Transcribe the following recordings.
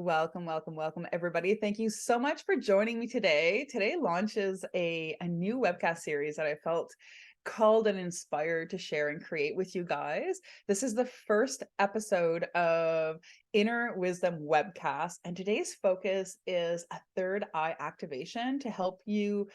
Welcome, welcome, welcome, everybody. Thank you so much for joining me today. Today launches a new webcast series that I felt called and inspired to share and create with you guys. This is the first episode of Inner Wisdom Webcast, and today's focus is a third eye activation to help you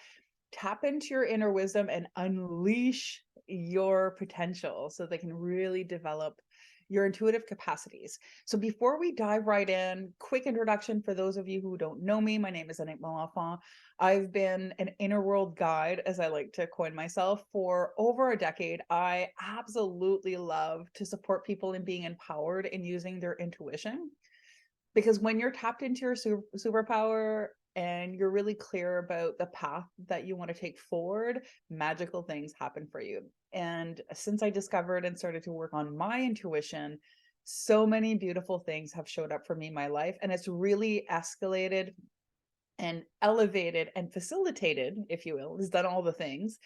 tap into your inner wisdom and unleash your potential so they can really develop your intuitive capacities. So before we dive right in, quick introduction for those of you who don't know me. My name is Annette Malafont. I've been an inner world guide, as I like to coin myself, for over a decade. I absolutely love to support people in being empowered in using their intuition, because when you're tapped into your superpower and you're really clear about the path that you want to take forward, magical things happen for you. And since I discovered and started to work on my intuition, so many beautiful things have showed up for me in my life, and it's really escalated and elevated and facilitated, if you will, has done all the things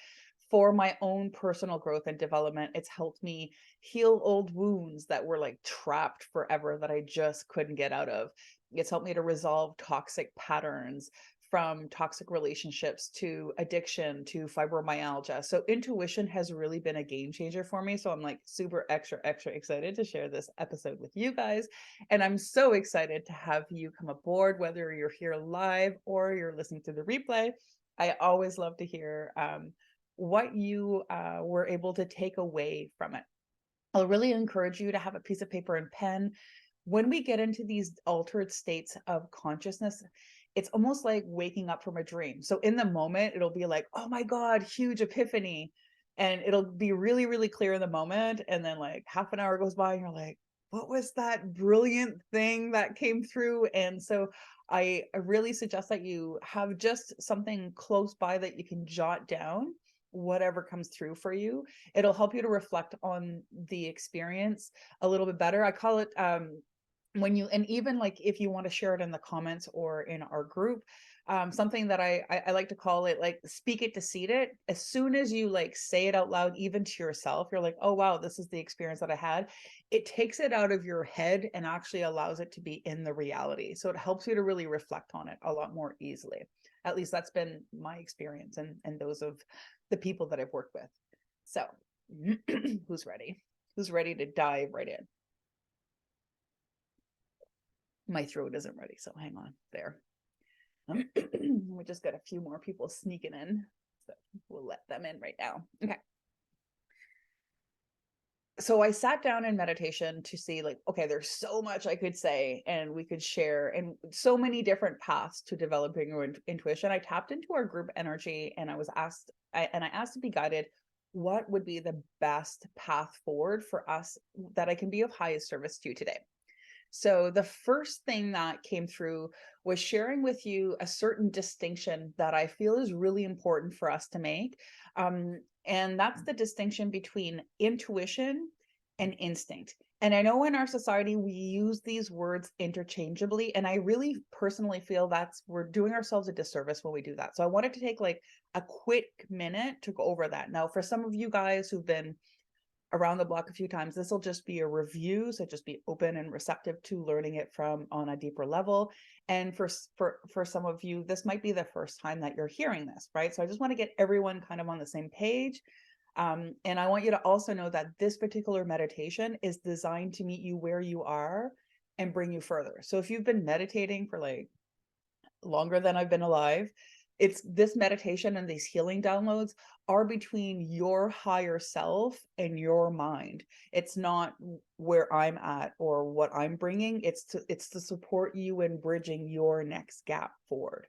for my own personal growth and development. It's helped me heal old wounds that were like trapped forever that I just couldn't get out of. It's helped me to resolve toxic patterns, from toxic relationships to addiction to fibromyalgia. So intuition has really been a game changer for me. So I'm like super extra excited to share this episode with you guys. And I'm so excited to have you come aboard, whether you're here live or you're listening to the replay. I always love to hear what you were able to take away from it. I'll really encourage you to have a piece of paper and pen. When we get into these altered states of consciousness, it's almost like waking up from a dream. So in the moment, it'll be like, oh my God, huge epiphany. And it'll be really, really clear in the moment. And then like half an hour goes by and you're like, what was that brilliant thing that came through? And so I really suggest that you have just something close by that you can jot down whatever comes through for you. It'll help you to reflect on the experience a little bit better. I call it when you, and even like if you want to share it in the comments or in our group, something that I like to call it like speak it to seed it. As soon as you like say it out loud, even to yourself, you're like, oh wow, this is the experience that I had. It takes it out of your head and actually allows it to be in the reality. So it helps you to really reflect on it a lot more easily. At least that's been my experience and those of the people that I've worked with. So who's ready? Who's ready to dive right in? My throat isn't ready, so hang on there. We just got a few more people sneaking in, so we'll let them in right now. Okay. So I sat down in meditation to see like, okay, there's so much I could say and we could share, and so many different paths to developing your intuition. I tapped into our group energy and I was asked, I asked to be guided, what would be the best path forward for us that I can be of highest service to today? So the first thing that came through was sharing with you a certain distinction that I feel is really important for us to make. And that's the distinction between intuition and instinct. And I know in our society, we use these words interchangeably. And I really personally feel we're doing ourselves a disservice when we do that. So I wanted to take like a quick minute to go over that. Now, for some of you guys who've been around the block a few times, this will just be a review, so just be open and receptive to learning it from on a deeper level. And for some of you, this might be the first time that you're hearing this, right? So I just want to get everyone kind of on the same page. And I want you to also know that this particular meditation is designed to meet you where you are and bring you further. So if you've been meditating for like longer than I've been alive, it's this meditation and these healing downloads are between your higher self and your mind. It's not where I'm at or what I'm bringing. It's to support you in bridging your next gap forward.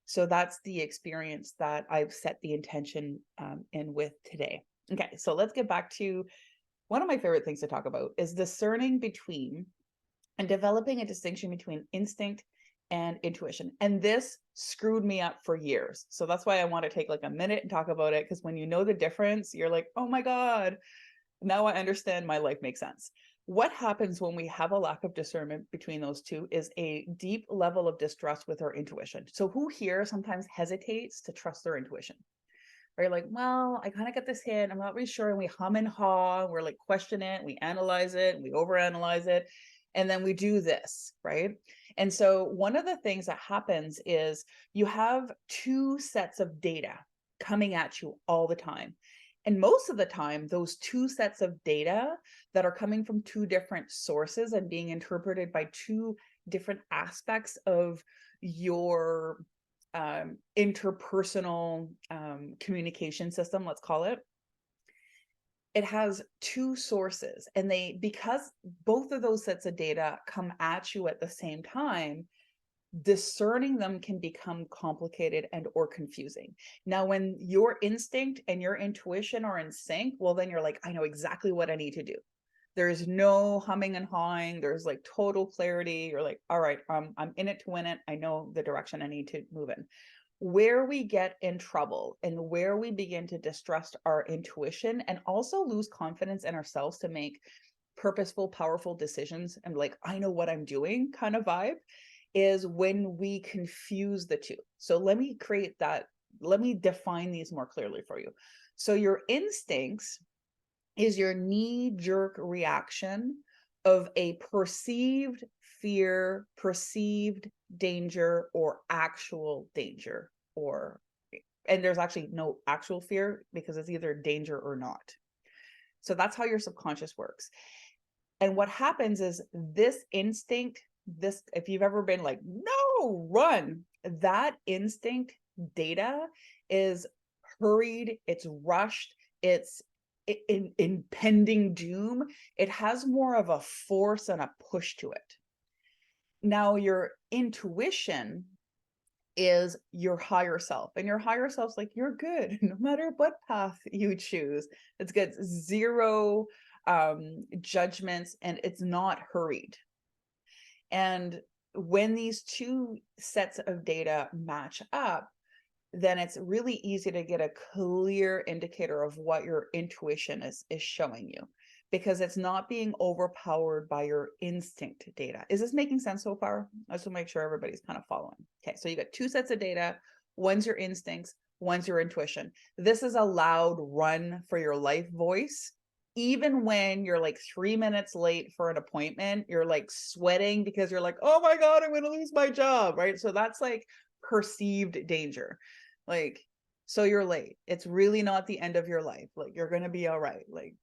So that's the experience that I've set the intention in with today. Okay, so let's get back to one of my favorite things to talk about is discerning between and developing a distinction between instinct and intuition. And this screwed me up for years. So that's why I want to take like a minute and talk about it. Because when you know the difference, you're like, oh my God, now I understand, my life makes sense. What happens when we have a lack of discernment between those two is a deep level of distrust with our intuition. So who here sometimes hesitates to trust their intuition? Or you're like, well, I kind of get this hit, I'm not really sure. And we hum and haw, we're like question it, we analyze it, we overanalyze it. and then we do this, right? And so one of the things that happens is you have two sets of data coming at you all the time. And most of the time, those two sets of data that are coming from two different sources and being interpreted by two different aspects of your interpersonal communication system, let's call it. It has two sources, and because both of those sets of data come at you at the same time, discerning them can become complicated and or confusing. Now, when your instinct and your intuition are in sync, well, then you're like, I know exactly what I need to do. There's no humming and hawing. There's like total clarity. You're like, all right, I'm in it to win it. I know the direction I need to move in. Where we get in trouble and where we begin to distrust our intuition and also lose confidence in ourselves to make purposeful, powerful decisions and like, I know what I'm doing kind of vibe, is when we confuse the two. So let me define these more clearly for you. So your instincts is your knee-jerk reaction of a perceived fear, perceived danger, or actual danger, and there's actually no actual fear because it's either danger or not. So that's how your subconscious works. And what happens is this instinct, if you've ever been like, no, run, that instinct data is hurried, it's rushed, it's impending doom. It has more of a force and a push to it. Now, your intuition is your higher self, and your higher self's like, you're good no matter what path you choose. It's good. Zero judgments, and it's not hurried. And when these two sets of data match up, then it's really easy to get a clear indicator of what your intuition is showing you, because it's not being overpowered by your instinct data. Is this making sense so far? I just want to make sure everybody's kind of following. Okay, so you got two sets of data. One's your instincts, one's your intuition. This is a loud run for your life voice. Even when you're like 3 minutes late for an appointment, you're like sweating because you're like, oh my God, I'm going to lose my job, right? So that's like perceived danger. Like, so you're late. It's really not the end of your life. Like, you're going to be all right. Like,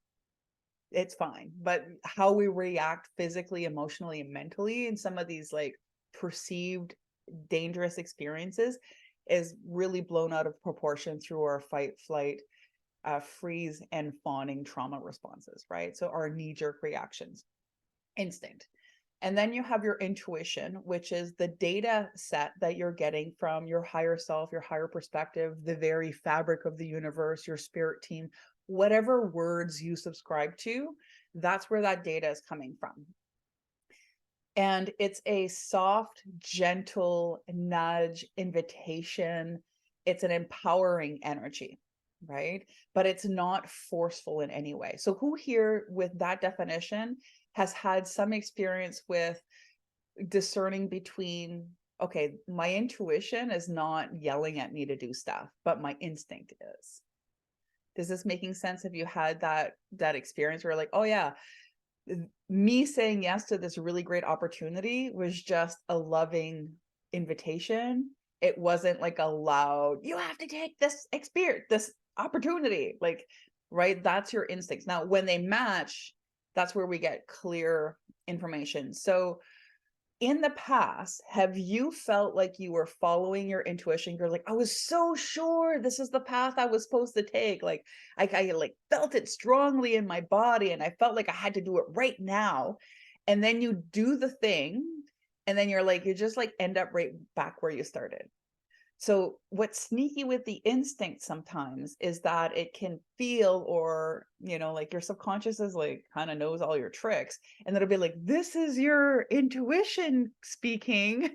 it's fine. But how we react physically, emotionally, and mentally in some of these like perceived dangerous experiences is really blown out of proportion through our fight, flight, freeze, and fawning trauma responses, right? So our knee-jerk reactions, instinct. And then you have your intuition, which is the data set that you're getting from your higher self, your higher perspective, the very fabric of the universe, your spirit team, whatever words you subscribe to, that's where that data is coming from. And it's a soft, gentle nudge, invitation. It's an empowering energy, right? But it's not forceful in any way. So who here with that definition has had some experience with discerning between, okay, my intuition is not yelling at me to do stuff, but my instinct is? Is this making sense? Have you had that experience where like, oh yeah, me saying yes to this really great opportunity was just a loving invitation. It wasn't like a loud, you have to take this experience, this opportunity, like, right? That's your instincts. Now, when they match, that's where we get clear information. So in the past, have you felt like you were following your intuition? You're like, I was so sure this is the path I was supposed to take. Like I like felt it strongly in my body and I felt like I had to do it right now. And then you do the thing and then you're like, you just like end up right back where you started. So what's sneaky with the instinct sometimes is that it can feel, or, like your subconscious is like kind of knows all your tricks. And it'll be like, this is your intuition speaking.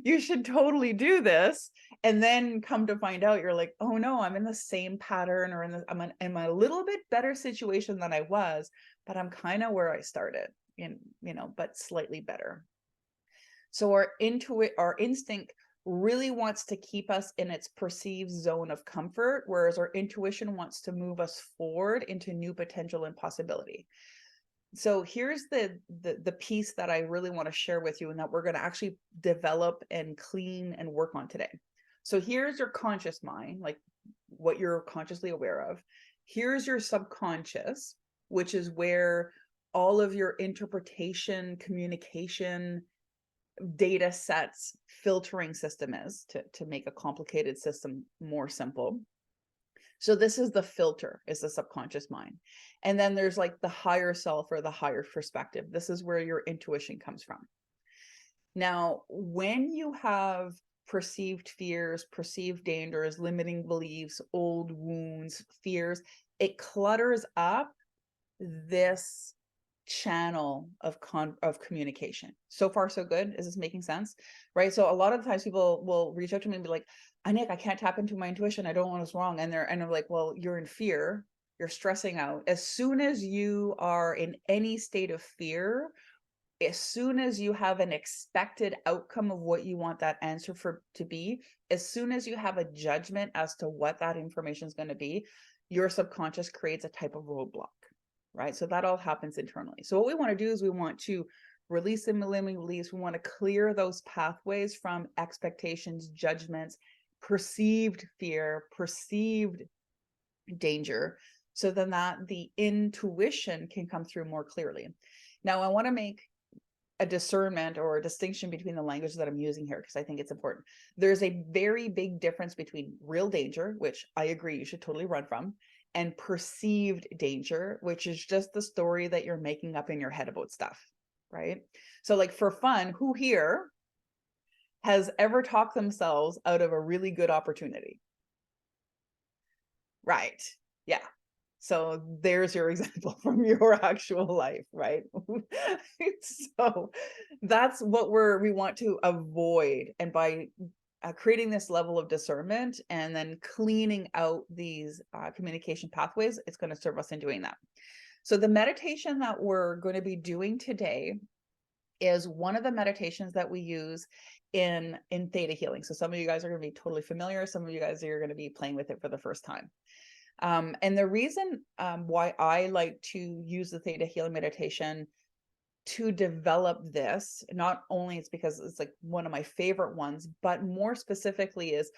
You should totally do this. And then come to find out, you're like, oh no, I'm in the same pattern, or I'm in a little bit better situation than I was, but I'm kind of where I started but slightly better. So our instinct really wants to keep us in its perceived zone of comfort, whereas our intuition wants to move us forward into new potential and possibility. So here's the piece that I really want to share with you and that we're going to actually develop and clean and work on today. So here's your conscious mind, like what you're consciously aware of. Here's your subconscious, which is where all of your interpretation, communication, data sets, filtering system is, to make a complicated system more simple. So this is the filter, is the subconscious mind. And then there's like the higher self or the higher perspective. This is where your intuition comes from. Now, when you have perceived fears, perceived dangers, limiting beliefs, old wounds, fears, it clutters up this channel of communication. So far, so good. Is this making sense? Right. So a lot of the times people will reach out to me and be like, Nick, I can't tap into my intuition. I don't know what's wrong. And I'm like, well, you're in fear. You're stressing out. As soon as you are in any state of fear, as soon as you have an expected outcome of what you want that answer for to be, as soon as you have a judgment as to what that information is going to be, your subconscious creates a type of roadblock, right? So that all happens internally. So what we want to do is we want to release the limiting beliefs. We want to clear those pathways from expectations, judgments, perceived fear, perceived danger, so then that the intuition can come through more clearly. Now, I want to make a discernment or a distinction between the language that I'm using here, because I think it's important. There's a very big difference between real danger, which I agree you should totally run from, and perceived danger, which is just the story that you're making up in your head about stuff, right? So like for fun, who here has ever talked themselves out of a really good opportunity? Right. Yeah. So there's your example from your actual life, right? So that's what we want to avoid. And by creating this level of discernment and then cleaning out these communication pathways, it's going to serve us in doing that. So the meditation that we're going to be doing today is one of the meditations that we use in theta healing. So some of you guys are going to be totally familiar. Some of you guys are going to be playing with it for the first time. And the reason why I like to use the theta healing meditation to develop this, not only it's because it's like one of my favorite ones, but more specifically is,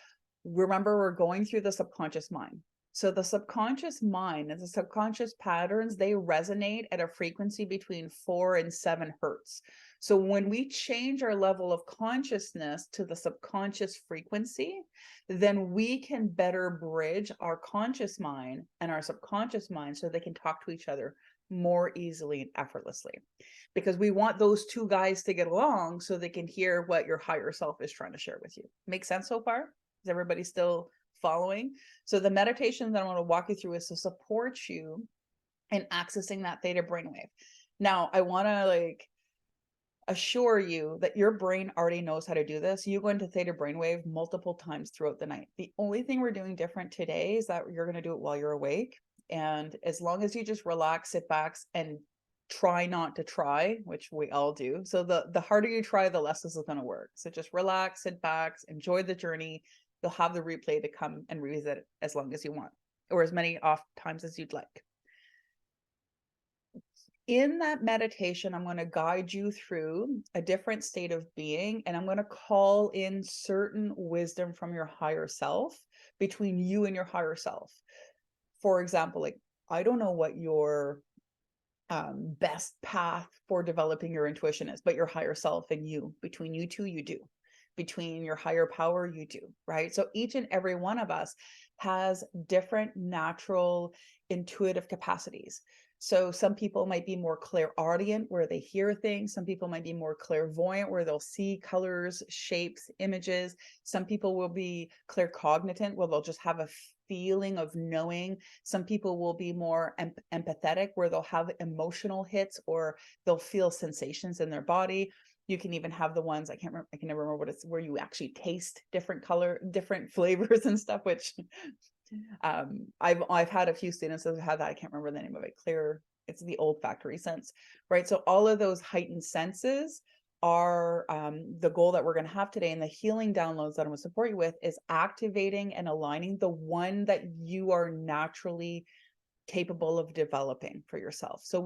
remember, we're going through the subconscious mind. So the subconscious mind and the subconscious patterns, they resonate at a frequency between 4 and 7 hertz. So when we change our level of consciousness to the subconscious frequency, then we can better bridge our conscious mind and our subconscious mind so they can talk to each other more easily and effortlessly. Because we want those two guys to get along so they can hear what your higher self is trying to share with you. Make sense so far? Is everybody still following? So the meditation that I want to walk you through is to support you in accessing that theta brainwave. Now, I want to assure you that your brain already knows how to do this. You go into theta brainwave multiple times throughout the night. The only thing we're doing different today is that you're going to do it while you're awake. And as long as you just relax, sit back, and try not to try, which we all do. So the harder you try, the less this is going to work. So just relax, sit back, enjoy the journey. You'll have the replay to come and revisit it as long as you want, or as many off times as you'd like. In that meditation, I'm going to guide you through a different state of being, and I'm going to call in certain wisdom from your higher self, between you and your higher self. For example, like, I don't know what your best path for developing your intuition is, but your higher self and you, between you two, you do. Between your higher power, you do, right? So each and every one of us has different natural intuitive capacities. So some people might be more clairaudient, where they hear things. Some people might be more clairvoyant, where they'll see colors, shapes, images. Some people will be claircognizant, where they'll just have a feeling of knowing. Some people will be more empathetic, where they'll have emotional hits or they'll feel sensations in their body. You can even have the ones, I can never remember what it's, where you actually taste different color, different flavors and stuff, which I've had a few students that have had that. I can't remember the name of it. It's the olfactory sense, right? So all of those heightened senses are the goal that we're going to have today. And the healing downloads that I'm going to support you with is activating and aligning the one that you are naturally capable of developing for yourself. So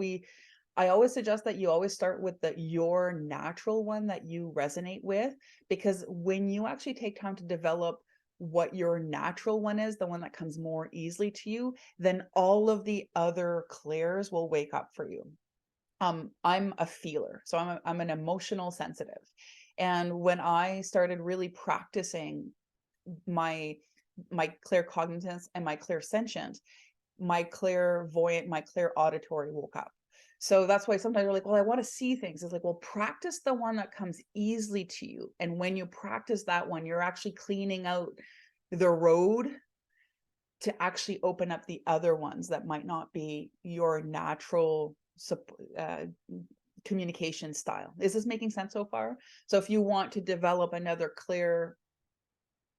I always suggest that you always start with your natural one that you resonate with, because when you actually take time to develop what your natural one is, the one that comes more easily to you, then all of the other clairs will wake up for you. I'm a feeler, so I'm an emotional sensitive. And when I started really practicing my claircognizance and my clairsentient, my clairvoyant, my clairauditory woke up. So that's why sometimes you're like, well, I want to see things. It's like, well, practice the one that comes easily to you. And when you practice that one, you're actually cleaning out the road to actually open up the other ones that might not be your natural uh, communication style. Is this making sense so far? So if you want to develop another clear,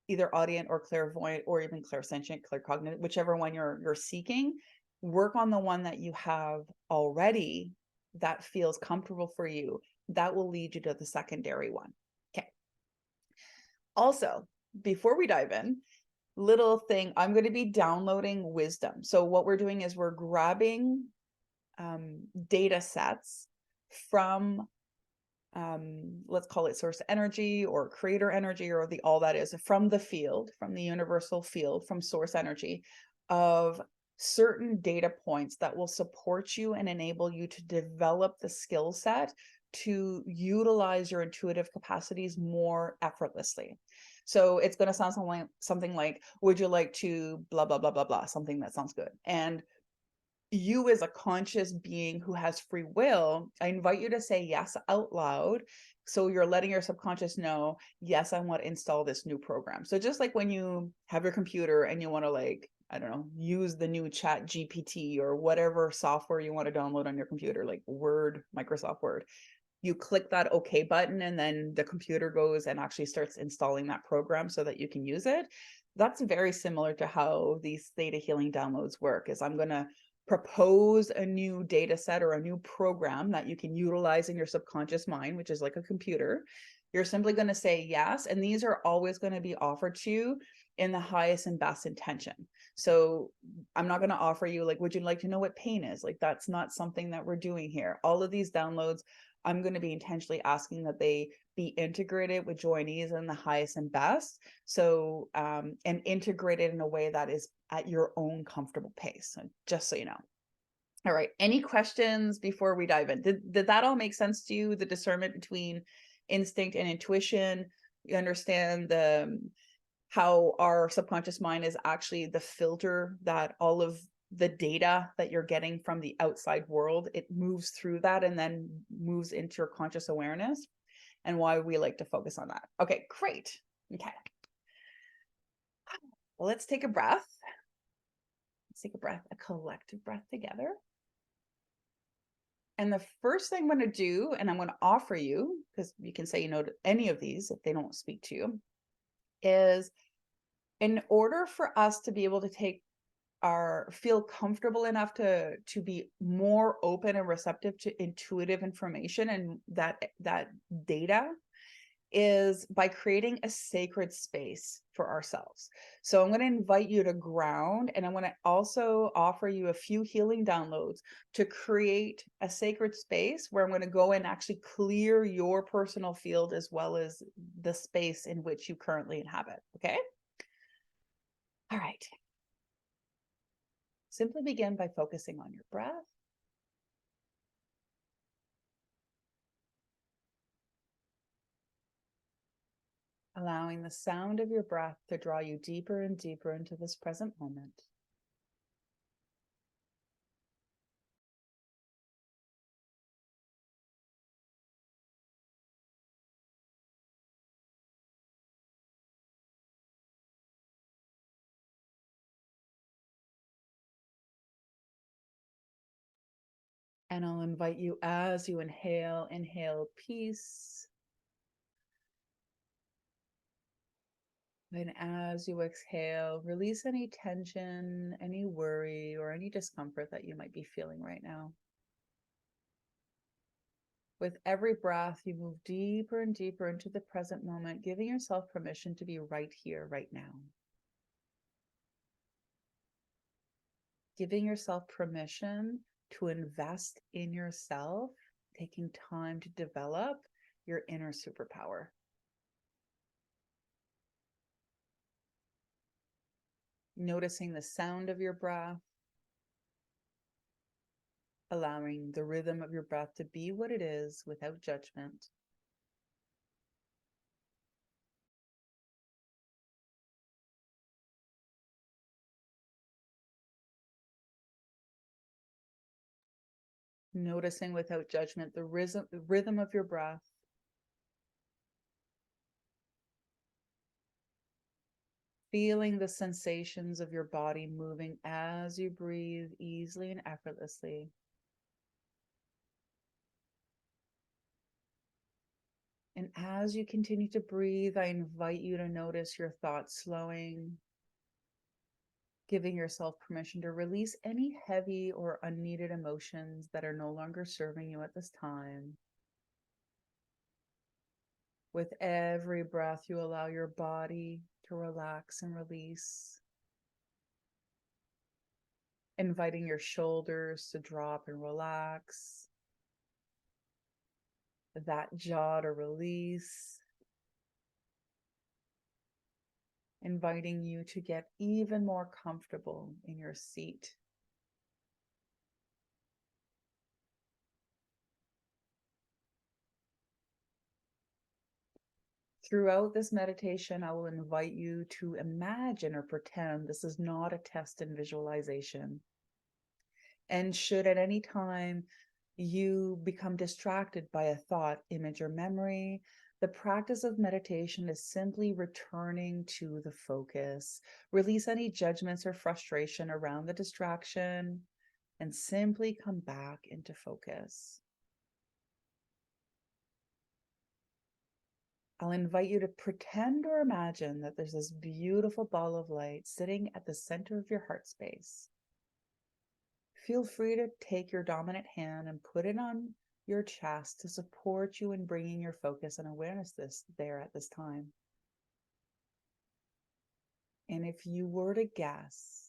either audient or clairvoyant, or even clairsentient, claircognizant, whichever one you're seeking, work on the one that you have already that feels comfortable for you. That will lead you to the secondary one. Okay. Also, before we dive in, little thing, I'm going to be downloading wisdom. So what we're doing is we're grabbing data sets from let's call it source energy or creator energy, or the all that is from the field, from the universal field, from source energy, of certain data points that will support you and enable you to develop the skill set to utilize your intuitive capacities more effortlessly. So it's going to sound something like, would you like to blah blah blah blah blah, something that sounds good. And you, as a conscious being who has free will, I invite you to say yes out loud. So you're letting your subconscious know, yes, I want to install this new program. So just like when you have your computer and you want to, like, I don't know, use the new Chat GPT or whatever software you want to download on your computer, like Word, Microsoft Word, you click that OK button and then the computer goes and actually starts installing that program so that you can use it. That's very similar to how these theta healing downloads work. Is I'm going to propose a new data set or a new program that you can utilize in your subconscious mind, which is like a computer. You're simply going to say yes, and these are always going to be offered to you in the highest and best intention. So I'm not going to offer you like, would you like to know what pain is? Like, that's not something that we're doing here. All of these downloads, I'm going to be intentionally asking that they be integrated with joinees in the highest and best. So, and integrated in a way that is at your own comfortable pace. So just so you know. All right. Any questions before we dive in? Did that all make sense to you? The discernment between instinct and intuition? You understand how our subconscious mind is actually the filter that all of the data that you're getting from the outside world, it moves through that and then moves into your conscious awareness, and why we like to focus on that. Okay, great. Okay. Well, let's take a breath. Let's take a breath, a collective breath together. And the first thing I'm going to do, and I'm going to offer you, because you can say no to any of these if they don't speak to you, is in order for us to be able to feel comfortable enough to be more open and receptive to intuitive information and that data, is by creating a sacred space for ourselves. So I'm going to invite you to ground, and I'm going to also offer you a few healing downloads to create a sacred space where I'm going to go and actually clear your personal field as well as the space in which you currently inhabit. Okay. All right. Simply begin by focusing on your breath. Allowing the sound of your breath to draw you deeper and deeper into this present moment. And I'll invite you, as you inhale peace. And as you exhale, release any tension, any worry, or any discomfort that you might be feeling right now. With every breath, you move deeper and deeper into the present moment, giving yourself permission to be right here, right now. Giving yourself permission to invest in yourself, taking time to develop your inner superpower. Noticing the sound of your breath, allowing the rhythm of your breath to be what it is without judgment. Noticing without judgment the rhythm of your breath. Feeling the sensations of your body moving as you breathe easily and effortlessly. And as you continue to breathe, I invite you to notice your thoughts slowing, giving yourself permission to release any heavy or unneeded emotions that are no longer serving you at this time. With every breath, you allow your body to relax and release, inviting your shoulders to drop and relax, that jaw to release, inviting you to get even more comfortable in your seat. Throughout this meditation, I will invite you to imagine or pretend this is not a test in visualization. And should at any time you become distracted by a thought, image, or memory, the practice of meditation is simply returning to the focus. Release any judgments or frustration around the distraction and simply come back into focus. I'll invite you to pretend or imagine that there's this beautiful ball of light sitting at the center of your heart space. Feel free to take your dominant hand and put it on your chest to support you in bringing your focus and awareness there at this time. And if you were to guess,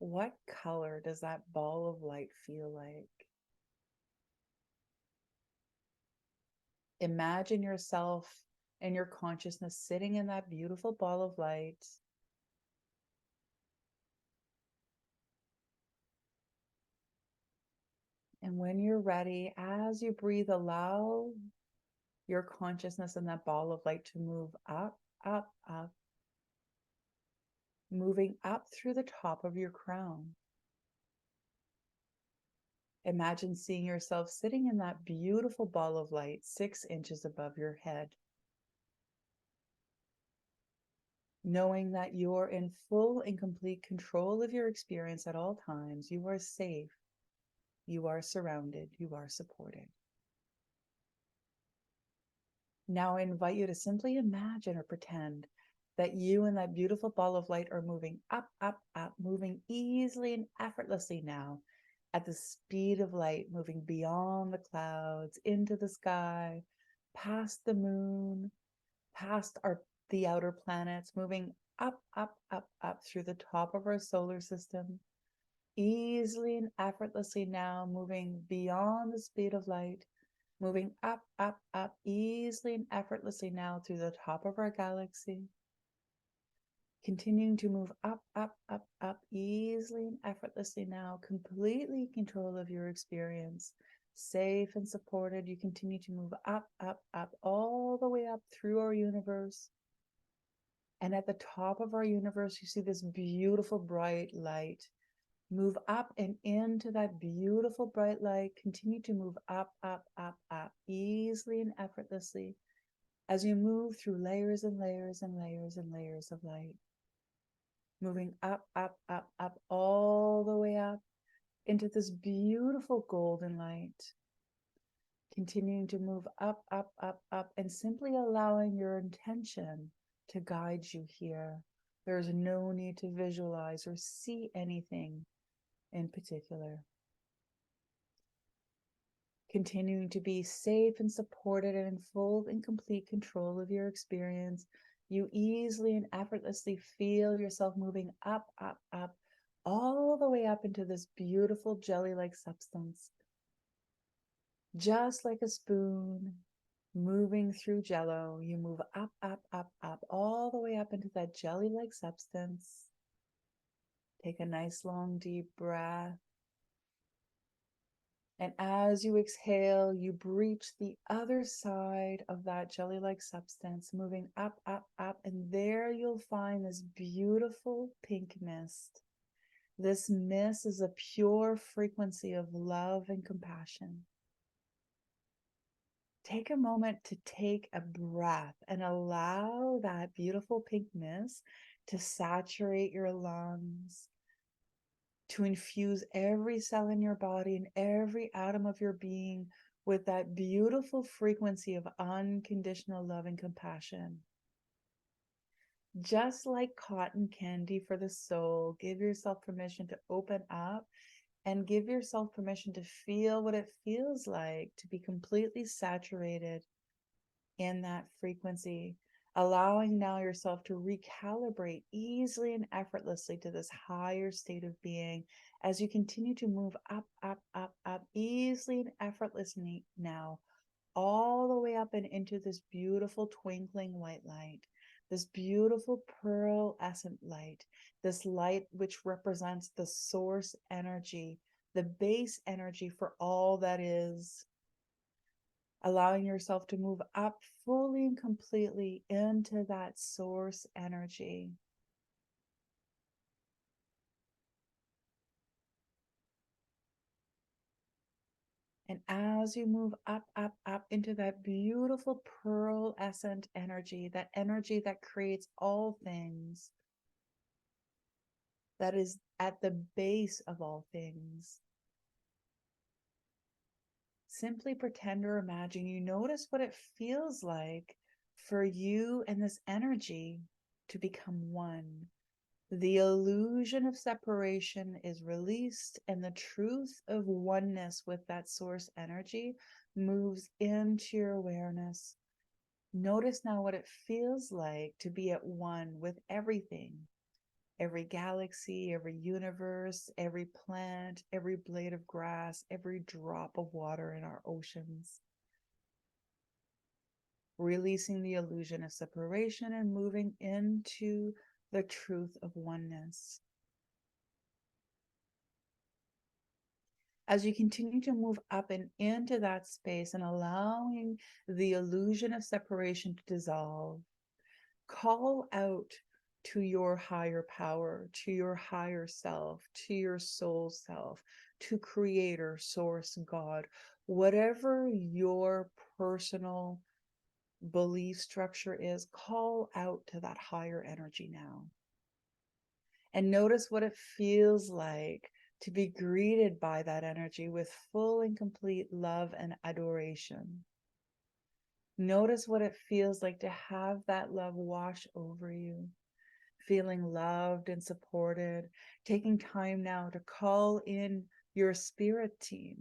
what color does that ball of light feel like? Imagine yourself and your consciousness sitting in that beautiful ball of light. And when you're ready, as you breathe, allow your consciousness and that ball of light to move up, up, up, moving up through the top of your crown. Imagine seeing yourself sitting in that beautiful ball of light 6 inches above your head. Knowing that you're in full and complete control of your experience at all times, you are safe, you are surrounded, you are supported. Now I invite you to simply imagine or pretend that you and that beautiful ball of light are moving up, up, up, moving easily and effortlessly now at the speed of light, moving beyond the clouds, into the sky, past the moon, past the outer planets, moving up, up, up, up through the top of our solar system, easily and effortlessly now moving beyond the speed of light, moving up, up, up, easily and effortlessly now through the top of our galaxy. Continuing to move up, up, up, up, easily and effortlessly now, completely in control of your experience. Safe and supported, you continue to move up, up, up, all the way up through our universe. And at the top of our universe, you see this beautiful bright light. Move up and into that beautiful bright light. Continue to move up, up, up, up, easily and effortlessly as you move through layers and layers and layers and layers of light. Moving up, up, up, up, all the way up into this beautiful golden light. Continuing to move up, up, up, up, and simply allowing your intention to guide you here. There's no need to visualize or see anything in particular. Continuing to be safe and supported and in full and complete control of your experience, you easily and effortlessly feel yourself moving up, up, up, all the way up into this beautiful jelly-like substance, just like a spoon moving through jello. You move up, up, up, up, all the way up into that jelly-like substance. Take a nice long deep breath. And as you exhale, you breach the other side of that jelly-like substance, moving up, up, up. And there you'll find this beautiful pink mist. This mist is a pure frequency of love and compassion. Take a moment to take a breath and allow that beautiful pink mist to saturate your lungs, to infuse every cell in your body and every atom of your being with that beautiful frequency of unconditional love and compassion. Just like cotton candy for the soul, give yourself permission to open up and give yourself permission to feel what it feels like to be completely saturated in that frequency, allowing now yourself to recalibrate easily and effortlessly to this higher state of being as you continue to move up, up, up, up, easily and effortlessly now, all the way up and into this beautiful twinkling white light, this beautiful pearlescent light, this light which represents the source energy, the base energy for all that is. Allowing yourself to move up fully and completely into that source energy. And as you move up, up, up into that beautiful pearlescent energy that creates all things, that is at the base of all things, simply pretend or imagine you notice what it feels like for you and this energy to become one. The illusion of separation is released, and the truth of oneness with that source energy moves into your awareness. Notice now what it feels like to be at one with everything. Every galaxy, every universe, every plant, every blade of grass, every drop of water in our oceans. Releasing the illusion of separation and moving into the truth of oneness. As you continue to move up and into that space and allowing the illusion of separation to dissolve, call out to your higher power, to your higher self, to your soul self, to Creator, Source, God, whatever your personal belief structure is, call out to that higher energy now. And notice what it feels like to be greeted by that energy with full and complete love and adoration. Notice what it feels like to have that love wash over you, feeling loved and supported, taking time now to call in your spirit team,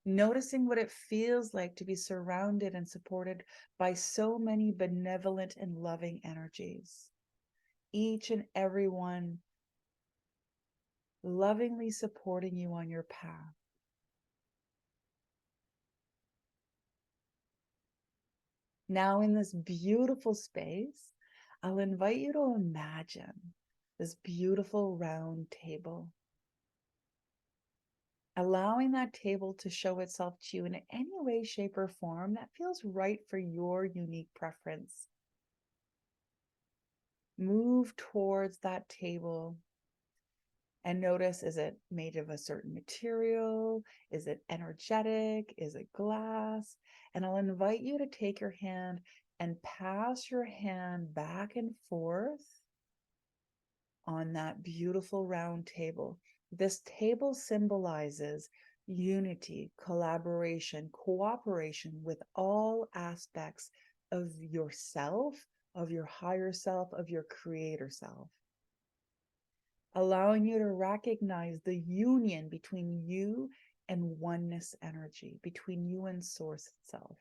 noticing what it feels like to be surrounded and supported by so many benevolent and loving energies, each and every one lovingly supporting you on your path. Now, in this beautiful space, I'll invite you to imagine this beautiful round table. Allowing that table to show itself to you in any way, shape, or form that feels right for your unique preference. Move towards that table and notice, is it made of a certain material? Is it energetic? Is it glass? And I'll invite you to take your hand and pass your hand back and forth on that beautiful round table. This table symbolizes unity, collaboration, cooperation with all aspects of yourself, of your higher self, of your creator self. Allowing you to recognize the union between you and oneness energy, between you and source itself.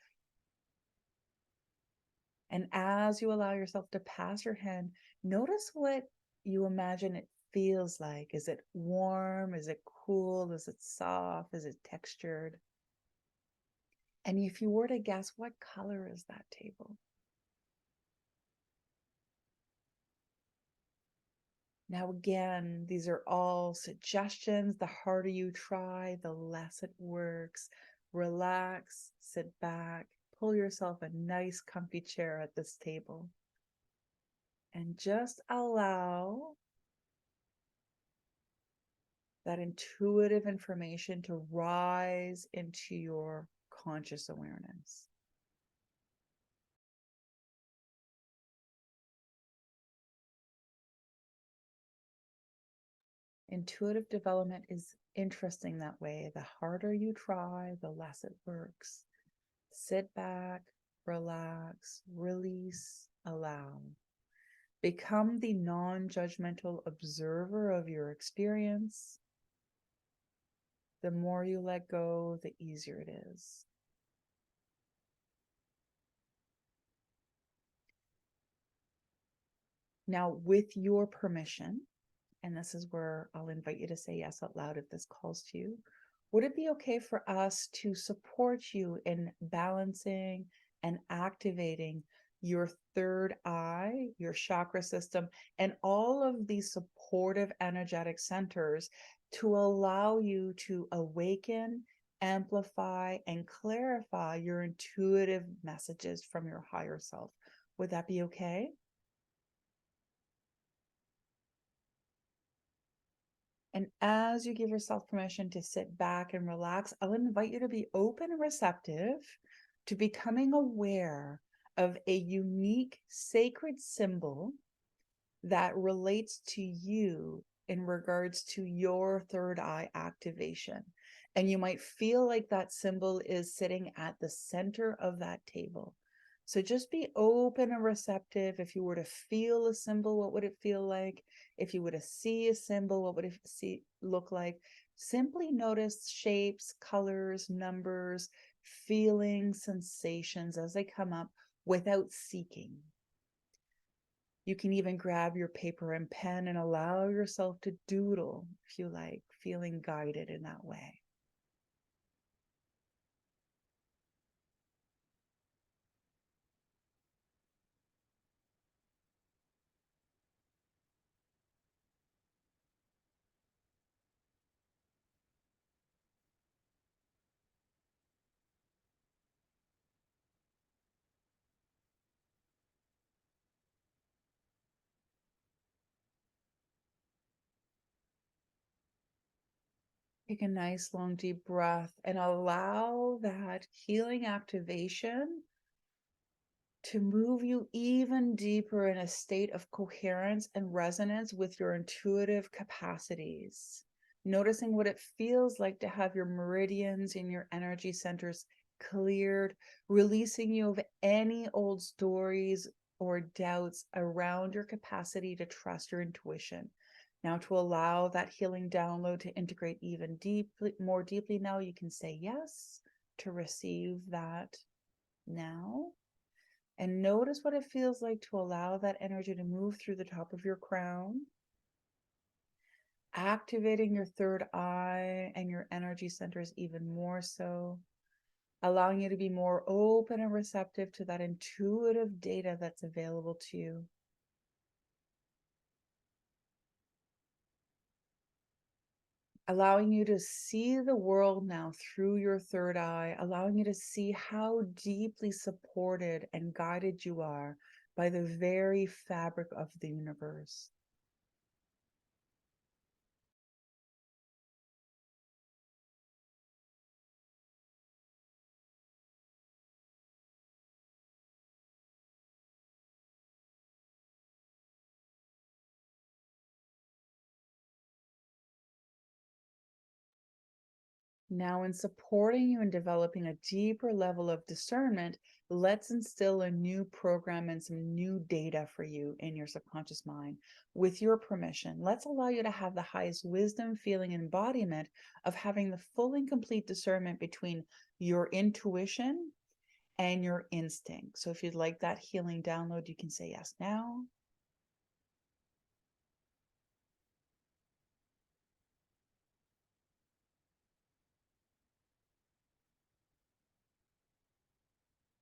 And as you allow yourself to pass your hand, notice what you imagine it feels like. Is it warm? Is it cool? Is it soft? Is it textured? And if you were to guess, what color is that table? Now, again, these are all suggestions. The harder you try, the less it works. Relax, sit back, pull yourself a nice comfy chair at this table, and just allow that intuitive information to rise into your conscious awareness. Intuitive development is interesting that way. The harder you try, the less it works. Sit back, relax, release, allow. Become the non-judgmental observer of your experience. The more you let go, the easier it is. Now, with your permission, and this is where I'll invite you to say yes out loud if this calls to you, would it be okay for us to support you in balancing and activating your third eye, your chakra system, and all of these supportive energetic centers to allow you to awaken, amplify, and clarify your intuitive messages from your higher self? Would that be okay? And as you give yourself permission to sit back and relax, I'll invite you to be open and receptive to becoming aware of a unique sacred symbol that relates to you in regards to your third eye activation. And you might feel like that symbol is sitting at the center of that table. So just be open and receptive. If you were to feel a symbol, what would it feel like? If you were to see a symbol, what would it look like? Simply notice shapes, colors, numbers, feelings, sensations as they come up without seeking. You can even grab your paper and pen and allow yourself to doodle if you like, feeling guided in that way. Take a nice long deep breath and allow that healing activation to move you even deeper in a state of coherence and resonance with your intuitive capacities. Noticing what it feels like to have your meridians and your energy centers cleared, releasing you of any old stories or doubts around your capacity to trust your intuition. Now, to allow that healing download to integrate even more deeply now, you can say yes to receive that now. And notice what it feels like to allow that energy to move through the top of your crown, activating your third eye and your energy centers even more so, allowing you to be more open and receptive to that intuitive data that's available to you. Allowing you to see the world now through your third eye, allowing you to see how deeply supported and guided you are by the very fabric of the universe. Now, in supporting you in developing a deeper level of discernment, let's instill a new program and some new data for you in your subconscious mind. With your permission, let's allow you to have the highest wisdom, feeling, and embodiment of having the full and complete discernment between your intuition and your instinct. So if you'd like that healing download, you can say yes now.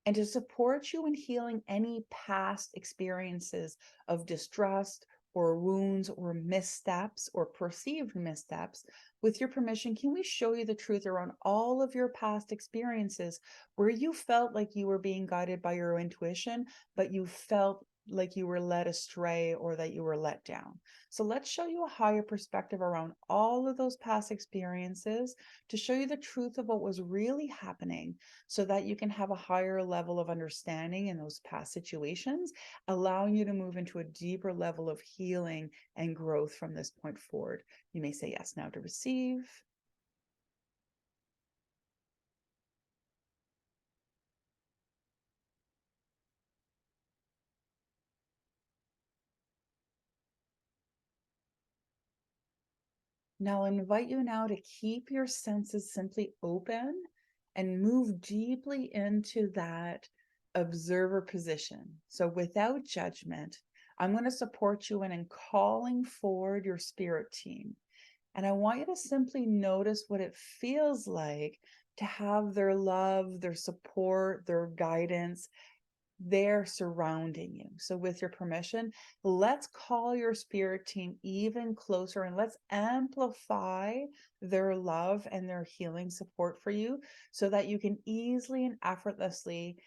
and to support you in healing any past experiences of distrust or wounds or missteps or perceived missteps. With your permission, can we show you the truth around all of your past experiences where you felt like you were being guided by your intuition, but you felt like you were led astray or that you were let down? So let's show you a higher perspective around all of those past experiences to show you the truth of what was really happening, so that you can have a higher level of understanding in those past situations, allowing you to move into a deeper level of healing and growth from this point forward. You may say yes now to receive. Now, I invite you now to keep your senses simply open and move deeply into that observer position. So, without judgment, I'm going to support you in calling forward your spirit team. And I want you to simply notice what it feels like to have their love, their support, their guidance, they're surrounding you. So, with your permission, let's call your spirit team even closer and let's amplify their love and their healing support for you so that you can easily and effortlessly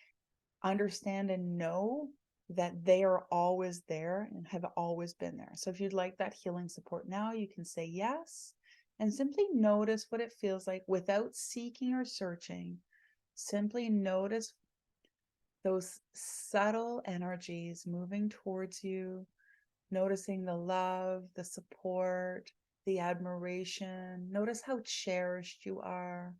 understand and know that they are always there and have always been there. So, if you'd like that healing support now, you can say yes and simply notice what it feels like without seeking or searching. Simply notice those subtle energies moving towards you, noticing the love, the support, the admiration. Notice how cherished you are.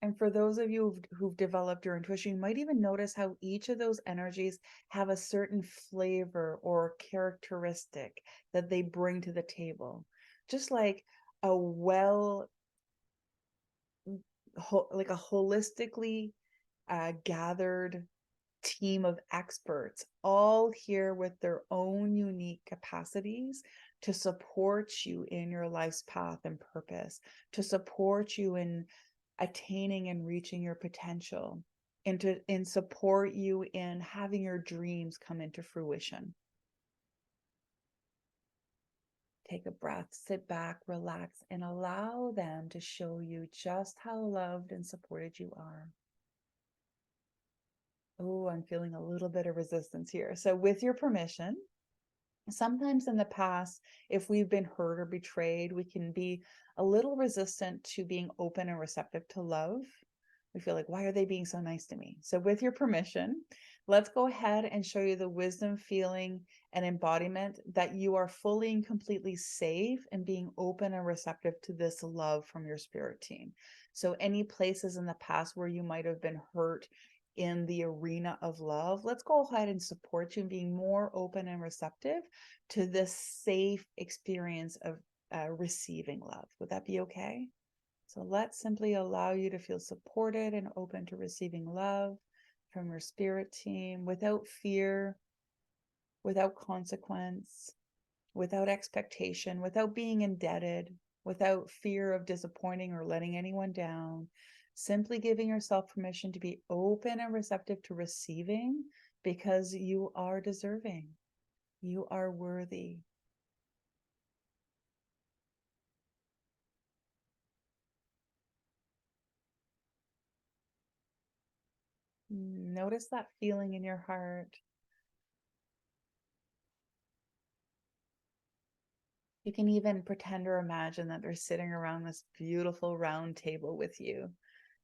And for those of you who've developed your intuition, you might even notice how each of those energies have a certain flavor or characteristic that they bring to the table. Just like a like a holistically gathered team of experts, all here with their own unique capacities to support you in your life's path and purpose, to support you in attaining and reaching your potential, and to support you in having your dreams come into fruition. Take a breath, sit back, relax, and allow them to show you just how loved and supported you are. Oh, I'm feeling a little bit of resistance here. So, with your permission, sometimes in the past, if we've been hurt or betrayed, we can be a little resistant to being open and receptive to love. We feel like, why are they being so nice to me? So, with your permission, let's go ahead and show you the wisdom, feeling, and embodiment that you are fully and completely safe and being open and receptive to this love from your spirit team. So, any places in the past where you might have been hurt in the arena of love, let's go ahead and support you in being more open and receptive to this safe experience of receiving love. Would that be okay? So let's simply allow you to feel supported and open to receiving love from your spirit team without fear, without consequence, without expectation, without being indebted, without fear of disappointing or letting anyone down. Simply giving yourself permission to be open and receptive to receiving because you are deserving. You are worthy. Notice that feeling in your heart. You can even pretend or imagine that they're sitting around this beautiful round table with you.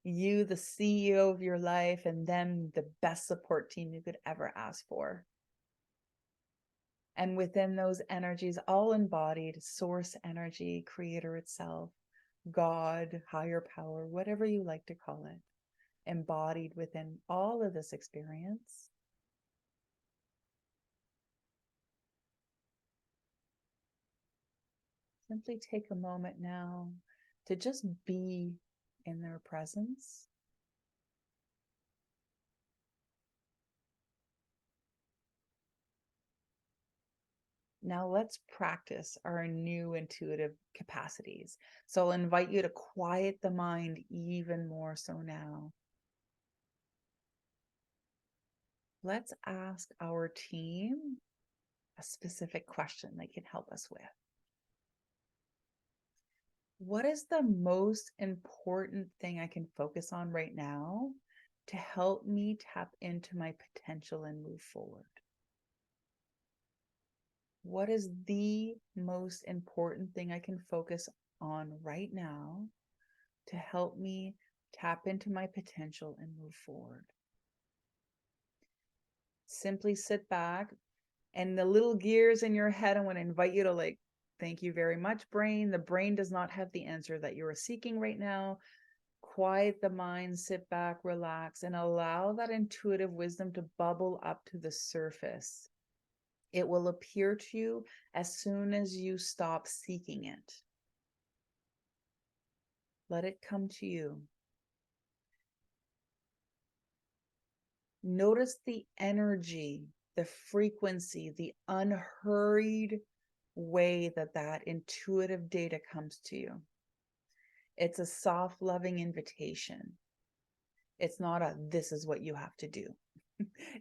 You, the CEO of your life, and them, the best support team you could ever ask for. And within those energies, all embodied, source energy, creator itself, God, higher power, whatever you like to call it, embodied within all of this experience. Simply take a moment now to just be in their presence. Now let's practice our new intuitive capacities. So I'll invite you to quiet the mind even more so now. Let's ask our team a specific question they can help us with. What is the most important thing I can focus on right now to help me tap into my potential and move forward? What is the most important thing I can focus on right now to help me tap into my potential and move forward? Simply sit back, and the little gears in your head, I want to invite you to thank you very much, brain. The brain does not have the answer that you are seeking right now. Quiet the mind, sit back, relax, and allow that intuitive wisdom to bubble up to the surface. It will appear to you as soon as you stop seeking it. Let it come to you. Notice the energy, the frequency, the unhurried way that intuitive data comes to you. It's a soft, loving invitation. It's not a, this is what you have to do.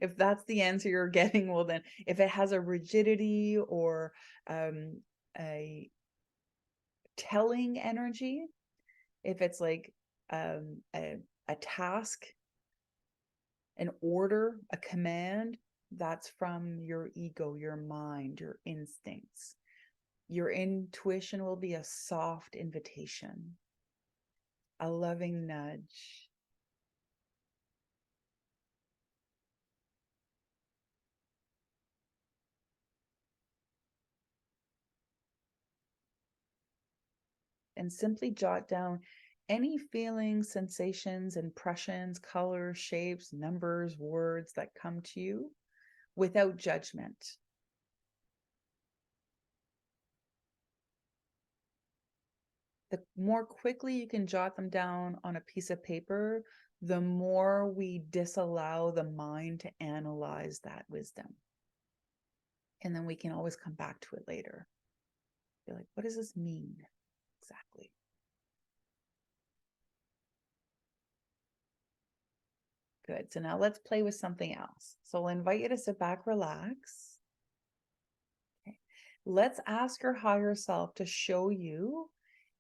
If that's the answer you're getting, well then, if it has a rigidity or a telling energy, if it's like a task, an order, a command, that's from your ego, your mind, your instincts. Your intuition will be a soft invitation, a loving nudge. And simply jot down any feelings, sensations, impressions, colors, shapes, numbers, words that come to you without judgment. The more quickly you can jot them down on a piece of paper, the more we disallow the mind to analyze that wisdom. And then we can always come back to it later. Be like, what does this mean exactly? Good. So now let's play with something else. So I'll invite you to sit back, relax. Okay. Let's ask your higher self to show you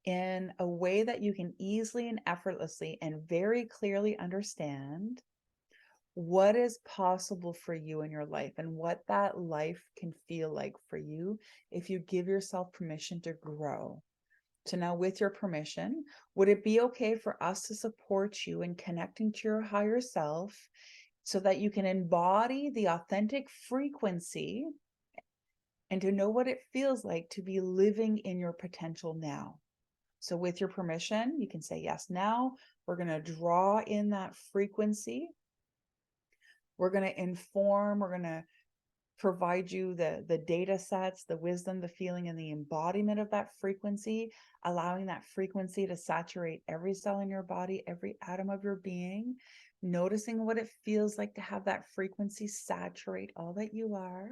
in a way that you can easily and effortlessly and very clearly understand what is possible for you in your life and what that life can feel like for you if you give yourself permission to grow. So now, with your permission, would it be okay for us to support you in connecting to your higher self so that you can embody the authentic frequency and to know what it feels like to be living in your potential now? So with your permission, you can say yes now. We're going to draw in that frequency. We're going to inform, we're going to provide you the data sets, the wisdom, the feeling, and the embodiment of that frequency, allowing that frequency to saturate every cell in your body, every atom of your being, noticing what it feels like to have that frequency saturate all that you are.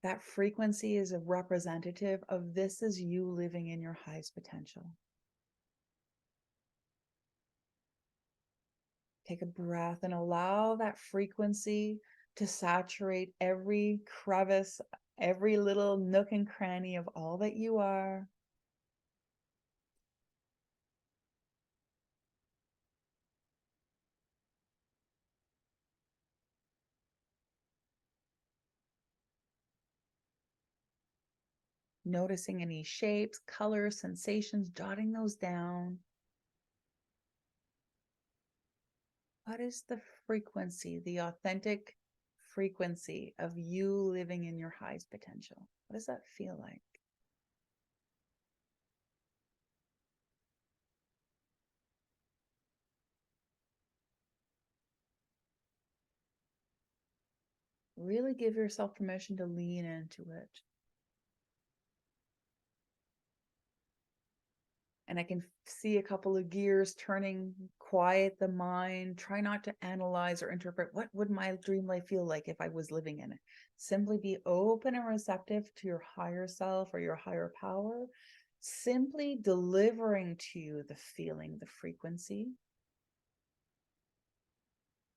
That frequency is a representative of this is you living in your highest potential. Take a breath and allow that frequency to saturate every crevice, every little nook and cranny of all that you are. Noticing any shapes, colors, sensations, jotting those down. What is the frequency, the authentic frequency of you living in your highest potential? What does that feel like? Really give yourself permission to lean into it. And I can see a couple of gears turning, quiet the mind, try not to analyze or interpret what would my dream life feel like if I was living in it. Simply be open and receptive to your higher self or your higher power, simply delivering to you the feeling, the frequency,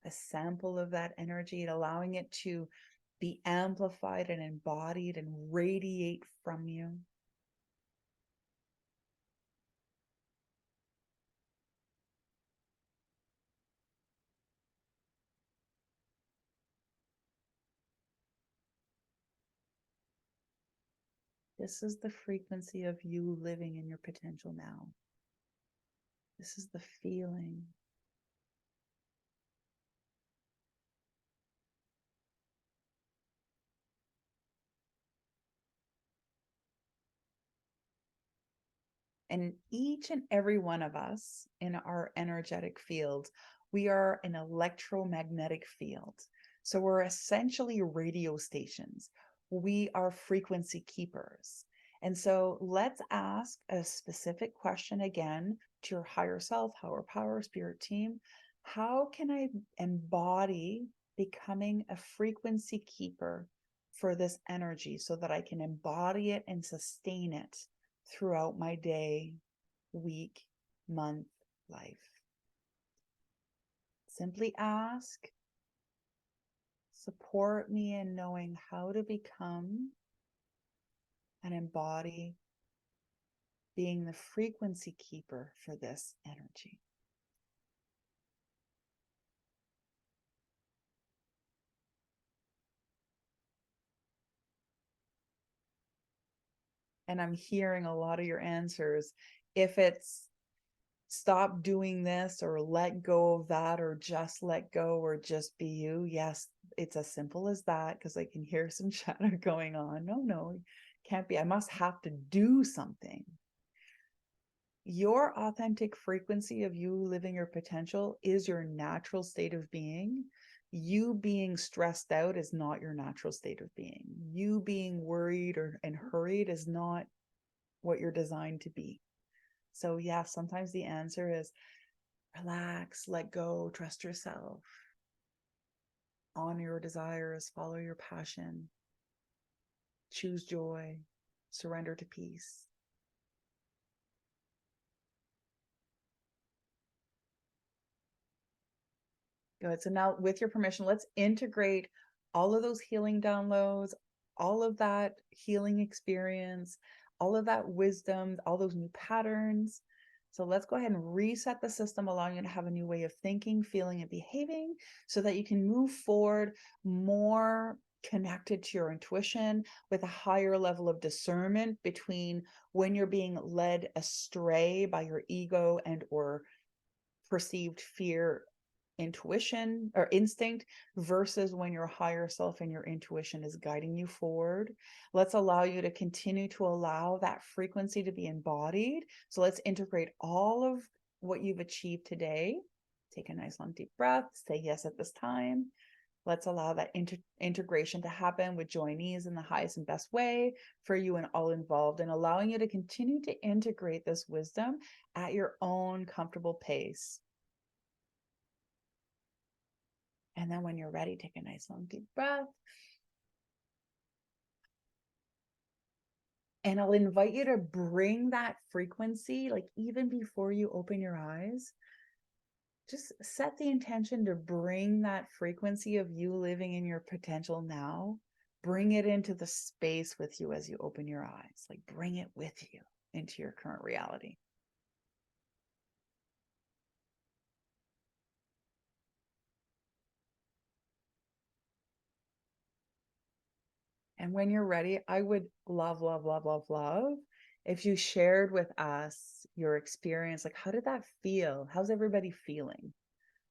a sample of that energy, and allowing it to be amplified and embodied and radiate from you. This is the frequency of you living in your potential now. This is the feeling. And each and every one of us in our energetic field, we are an electromagnetic field. So we're essentially radio stations. We are frequency keepers. And so let's ask a specific question again to your higher self, higher power, spirit team. How can I embody becoming a frequency keeper for this energy so that I can embody it and sustain it throughout my day, week, month, life? Simply ask, support me in knowing how to become and embody being the frequency keeper for this energy. And I'm hearing a lot of your answers. If it's stop doing this or let go of that or just let go or just be you, yes, it's as simple as that, because I can hear some chatter going on. No, can't be. I must have to do something. Your authentic frequency of you living your potential is your natural state of being. You being stressed out is not your natural state of being. You being worried and hurried is not what you're designed to be. So yeah, sometimes the answer is relax, let go, trust yourself, honor your desires, follow your passion, choose joy, surrender to peace. Good. So now, with your permission, let's integrate all of those healing downloads, all of that healing experience, all of that wisdom, all those new patterns. So let's go ahead and reset the system, allowing you to have a new way of thinking, feeling, and behaving so that you can move forward more connected to your intuition with a higher level of discernment between when you're being led astray by your ego and or perceived fear, intuition or instinct, versus when your higher self and your intuition is guiding you forward. Let's allow you to continue to allow that frequency to be embodied. So let's integrate all of what you've achieved today. Take a nice long deep breath, say yes at this time. Let's allow that integration to happen with joy and ease in the highest and best way for you and all involved, and allowing you to continue to integrate this wisdom at your own comfortable pace. And then when you're ready, take a nice long deep breath. And I'll invite you to bring that frequency, like even before you open your eyes, just set the intention to bring that frequency of you living in your potential now, bring it into the space with you as you open your eyes, like bring it with you into your current reality. And when you're ready, I would love, love, love, love, love if you shared with us your experience. Like, how did that feel? How's everybody feeling?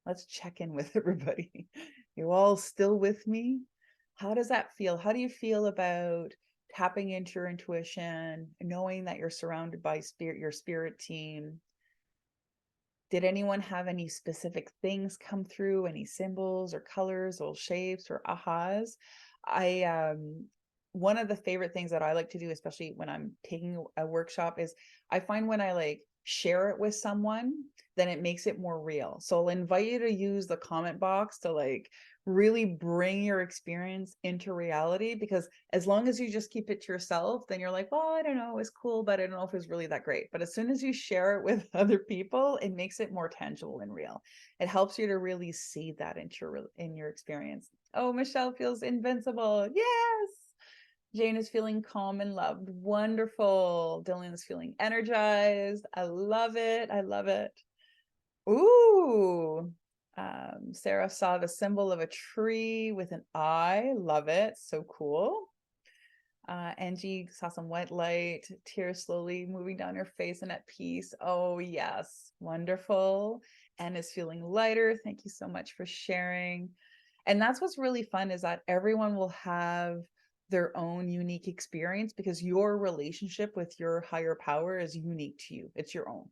Let's check in with everybody. You all still with me? How does that feel? How do you feel about tapping into your intuition, knowing that you're surrounded by spirit, your spirit team? Did anyone have any specific things come through, any symbols or colors or shapes or ahas? I one of the favorite things that I like to do, especially when I'm taking a workshop, is I find when I like share it with someone, then it makes it more real. So I'll invite you to use the comment box to like really bring your experience into reality, because as long as you just keep it to yourself, then you're like, well, I don't know, it's cool, but I don't know if it's really that great. But as soon as you share it with other people, it makes it more tangible and real. It helps you to really see that in your experience. Oh, Michelle feels invincible. Yes. Jane is feeling calm and loved. Wonderful. Dylan is feeling energized. I love it. I love it. Ooh. Sarah saw the symbol of a tree with an eye. Love it. So cool. Angie saw some white light, tears slowly moving down her face and at peace. Oh, yes. Wonderful. And is feeling lighter. Thank you so much for sharing. And that's what's really fun, is that everyone will have their own unique experience, because your relationship with your higher power is unique to you. It's your own.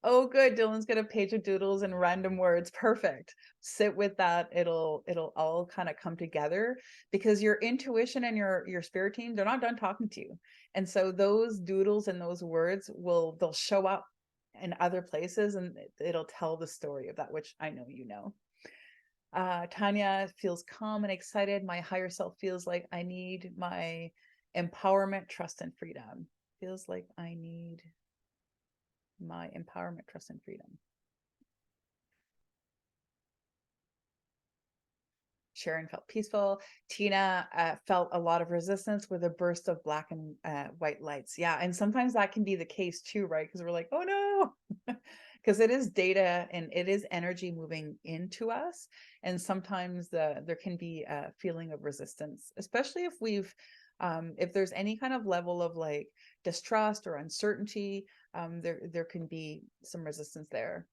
Oh, good. Dylan's got a page of doodles and random words. Perfect. Sit with that. It'll all kind of come together, because your intuition and your spirit team, they're not done talking to you. And so those doodles and those words they'll show up in other places, and it'll tell the story of that, which I know you know. Tanya feels calm and excited. My higher self feels like I need my empowerment, trust, and freedom. Feels like I need my empowerment, trust, and freedom. Sharon felt peaceful. Tina felt a lot of resistance with a burst of black and white lights. Yeah, and sometimes that can be the case too, right? Because we're like, oh no, because it is data and it is energy moving into us. And sometimes there can be a feeling of resistance, especially if there's any kind of level of like distrust or uncertainty, there can be some resistance there.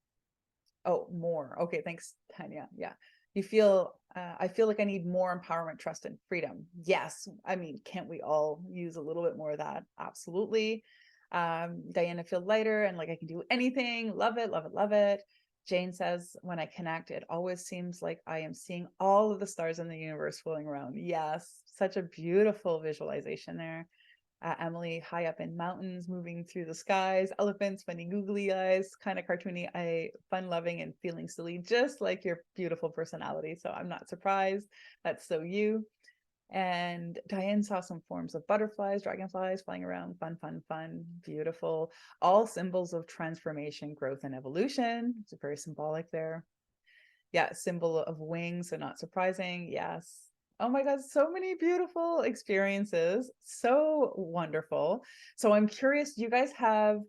Oh, more. Okay, thanks, Tanya. Yeah. I feel like I need more empowerment, trust, and freedom. Yes. I mean, can't we all use a little bit more of that? Absolutely. Diana, feel lighter and like I can do anything. Love it, love it, love it. Jane says, when I connect, it always seems like I am seeing all of the stars in the universe flowing around. Yes. Such a beautiful visualization there. Emily, high up in mountains, moving through the skies, elephants, funny googly eyes, kind of cartoony, fun loving and feeling silly, just like your beautiful personality. So I'm not surprised. That's so you. And Diane saw some forms of butterflies, dragonflies flying around. Fun, fun, fun. Beautiful. All symbols of transformation, growth, and evolution. It's very symbolic there. Yeah, symbol of wings, so not surprising. Yes. Oh my God, so many beautiful experiences. So wonderful. So I'm curious, do you guys have,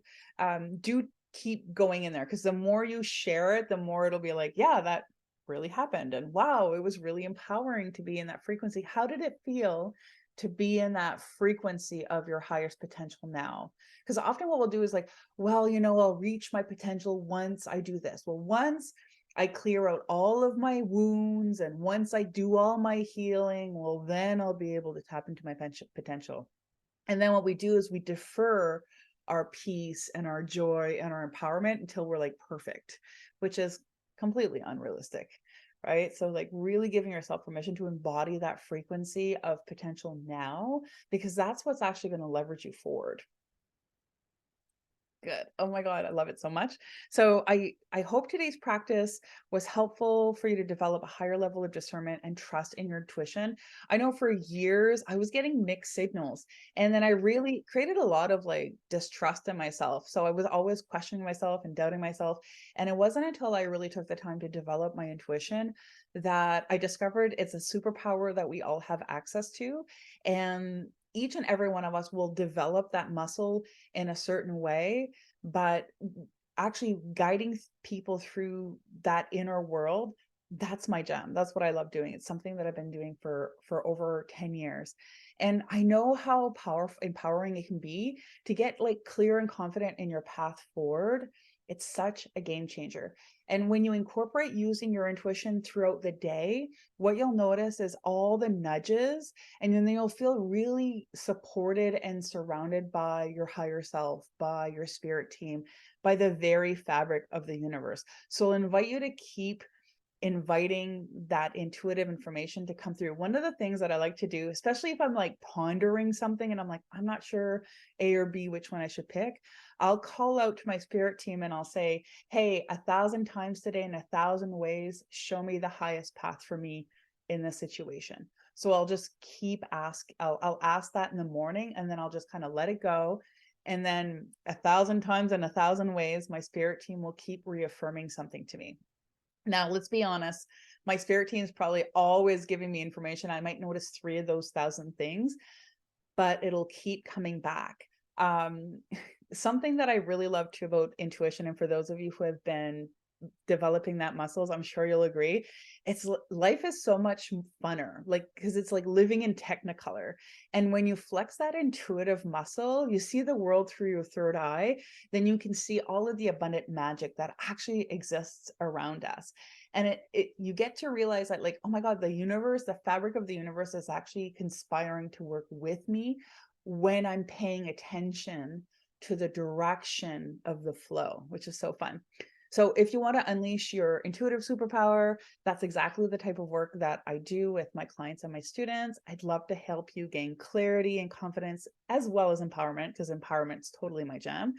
do keep going in there, because the more you share it, the more it'll be like, yeah, that really happened. And wow, it was really empowering to be in that frequency. How did it feel to be in that frequency of your highest potential now? Because often what we'll do is like, well, I'll reach my potential once I do this. Well, once I clear out all of my wounds, and once I do all my healing, well, then I'll be able to tap into my potential. And then what we do is we defer our peace and our joy and our empowerment until we're like perfect, which is completely unrealistic, right? So like really giving yourself permission to embody that frequency of potential now, because that's what's actually going to leverage you forward. Good. Oh my God, I love it so much. So I hope today's practice was helpful for you to develop a higher level of discernment and trust in your intuition. I know for years I was getting mixed signals, and then I really created a lot of like distrust in myself. So I was always questioning myself and doubting myself. And it wasn't until I really took the time to develop my intuition that I discovered it's a superpower that we all have access to. And each and every one of us will develop that muscle in a certain way, but actually guiding people through that inner world, that's my jam. That's what I love doing. It's something that I've been doing for over 10 years. And I know how powerful, empowering it can be to get like clear and confident in your path forward. It's such a game changer. And when you incorporate using your intuition throughout the day, what you'll notice is all the nudges, and then you'll feel really supported and surrounded by your higher self, by your spirit team, by the very fabric of the universe. So I'll invite you to keep inviting that intuitive information to come through. One of the things that I like to do, especially if I'm like pondering something and I'm like, I'm not sure A or B, which one I should pick, I'll call out to my spirit team and I'll say, hey, 1,000 times today in 1,000 ways, show me the highest path for me in this situation. So I'll just keep I'll ask that in the morning, and then I'll just kind of let it go. And then 1,000 times in 1,000 ways, my spirit team will keep reaffirming something to me. Now, let's be honest, my spirit team is probably always giving me information. I might notice 3 of those 1,000 things, but it'll keep coming back. Um, Something that I really love too about intuition, and for those of you who have been developing that muscles, I'm sure you'll agree, it's life is so much funner, like, because it's like living in technicolor. And when you flex that intuitive muscle, you see the world through your third eye, then you can see all of the abundant magic that actually exists around us. And you get to realize that, like, oh my God, the universe, the fabric of the universe is actually conspiring to work with me when I'm paying attention to the direction of the flow, which is so fun. So if you want to unleash your intuitive superpower, that's exactly the type of work that I do with my clients and my students. I'd love to help you gain clarity and confidence, as well as empowerment, because empowerment's totally my jam.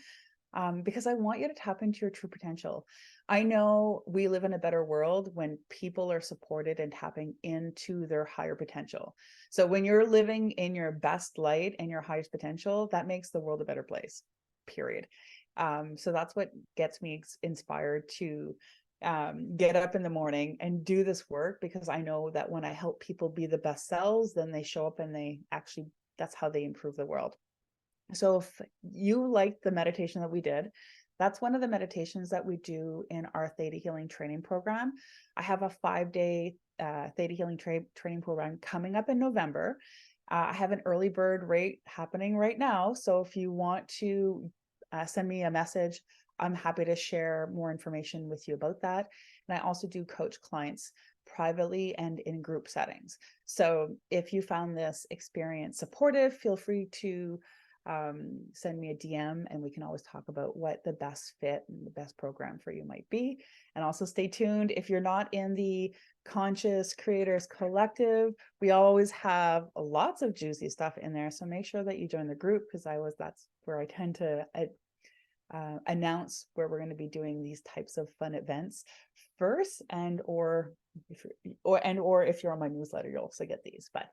Because I want you to tap into your true potential. I know we live in a better world when people are supported and tapping into their higher potential. So when you're living in your best light and your highest potential, that makes the world a better place, period. So that's what gets me inspired to get up in the morning and do this work, because I know that when I help people be the best selves, then they show up and they actually, that's how they improve the world. So if you liked the meditation that we did, that's one of the meditations that we do in our Theta Healing training program. I have a 5-day Theta Healing training program coming up in November. I have an early bird rate happening right now. So if you want to send me a message, I'm happy to share more information with you about that. And I also do coach clients privately and in group settings. So if you found this experience supportive, feel free to send me a DM, and we can always talk about what the best fit and the best program for you might be. And also stay tuned. If you're not in the Conscious Creators Collective, we always have lots of juicy stuff in there. So make sure that you join the group, because that's where I tend to announce where we're going to be doing these types of fun events first, and or if you're on my newsletter, you'll also get these. But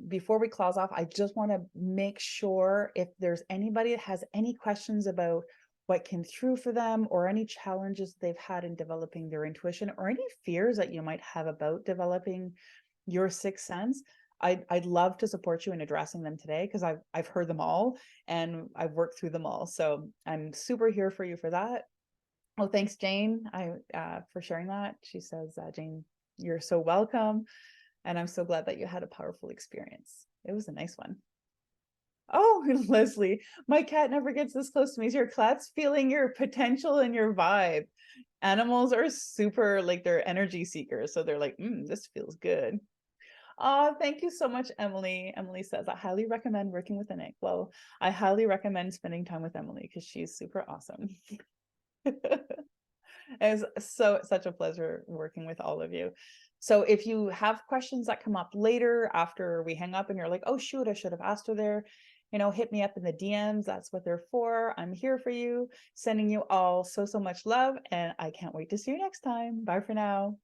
before we close off, I just want to make sure if there's anybody that has any questions about what came through for them, or any challenges they've had in developing their intuition, or any fears that you might have about developing your sixth sense, I'd love to support you in addressing them today, because I've heard them all and I've worked through them all. So I'm super here for you for that. Oh, thanks, Jane, for sharing that. She says, Jane, you're so welcome. And I'm so glad that you had a powerful experience. It was a nice one. Oh, Leslie, my cat never gets this close to me. Is your cat's feeling your potential and your vibe? Animals are super, like, they're energy seekers. So they're like, this feels good. Oh, thank you so much, Emily. Emily says, I highly recommend working with Nick. Well, I highly recommend spending time with Emily, because she's super awesome. It's such a pleasure working with all of you. So if you have questions that come up later after we hang up and you're like, oh shoot, I should have asked her there, hit me up in the DMs. That's what they're for. I'm here for you. Sending you all so much love, and I can't wait to see you next time. Bye for now.